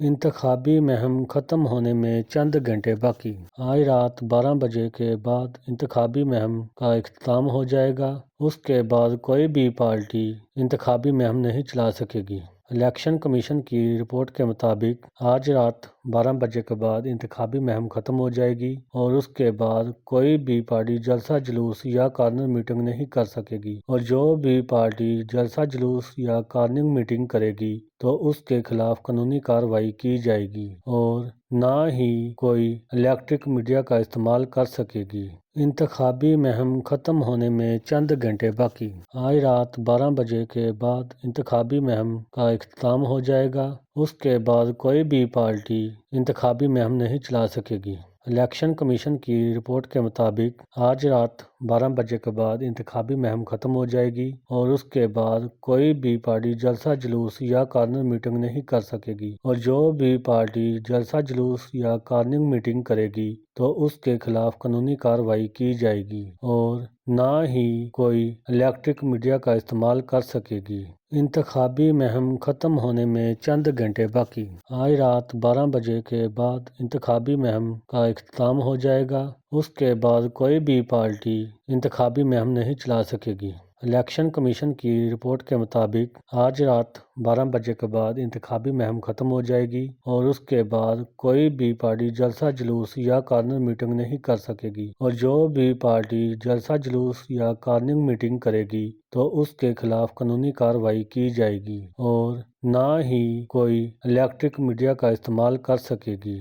انتخابی مہم ختم ہونے میں چند گھنٹے باقی۔ آج رات 12 بجے کے بعد انتخابی مہم کا اختتام ہو جائے گا۔ اس کے بعد کوئی بھی پارٹی انتخابی مہم نہیں چلا سکے گی۔ الیکشن کمیشن کی رپورٹ کے مطابق آج رات 12 بجے کے بعد انتخابی مہم ختم ہو جائے گی اور اس کے بعد کوئی بھی پارٹی جلسہ جلوس یا کارنر میٹنگ نہیں کر سکے گی، اور جو بھی پارٹی جلسہ جلوس یا کارنر میٹنگ کرے گی تو اس کے خلاف قانونی کارروائی کی جائے گی اور نہ ہی کوئی الیکٹرک میڈیا کا استعمال کر سکے گی۔ انتخابی مہم ختم ہونے میں چند گھنٹے باقی۔ آج رات 12 بجے کے بعد انتخابی مہم کا اختتام ہو جائے گا۔ اس کے بعد کوئی بھی پارٹی انتخابی مہم نہیں چلا سکے گی۔ الیکشن کمیشن کی رپورٹ کے مطابق آج رات 12 بجے کے بعد انتخابی مہم ختم ہو جائے گی اور اس کے بعد کوئی بھی پارٹی جلسہ جلوس یا کارنر میٹنگ نہیں کر سکے گی، اور جو بھی پارٹی جلسہ جلوس یا کارنر میٹنگ کرے گی تو اس کے خلاف قانونی کارروائی کی جائے گی اور نہ ہی کوئی الیکٹرک میڈیا کا استعمال کر سکے گی۔ انتخابی مہم ختم ہونے میں چند گھنٹے باقی۔ آج رات 12 بجے کے بعد انتخابی مہم کا اختتام ہو جائے گا۔ اس کے بعد کوئی بھی پارٹی انتخابی مہم نہیں چلا سکے گی۔ الیکشن کمیشن کی رپورٹ کے مطابق آج رات 12 بجے کے بعد انتخابی مہم ختم ہو جائے گی اور اس کے بعد کوئی بھی پارٹی جلسہ جلوس یا کارنر میٹنگ نہیں کر سکے گی، اور جو بھی پارٹی جلسہ جلوس یا کارنر میٹنگ کرے گی تو اس کے خلاف قانونی کارروائی کی جائے گی اور نہ ہی کوئی الیکٹرک میڈیا کا استعمال کر سکے گی۔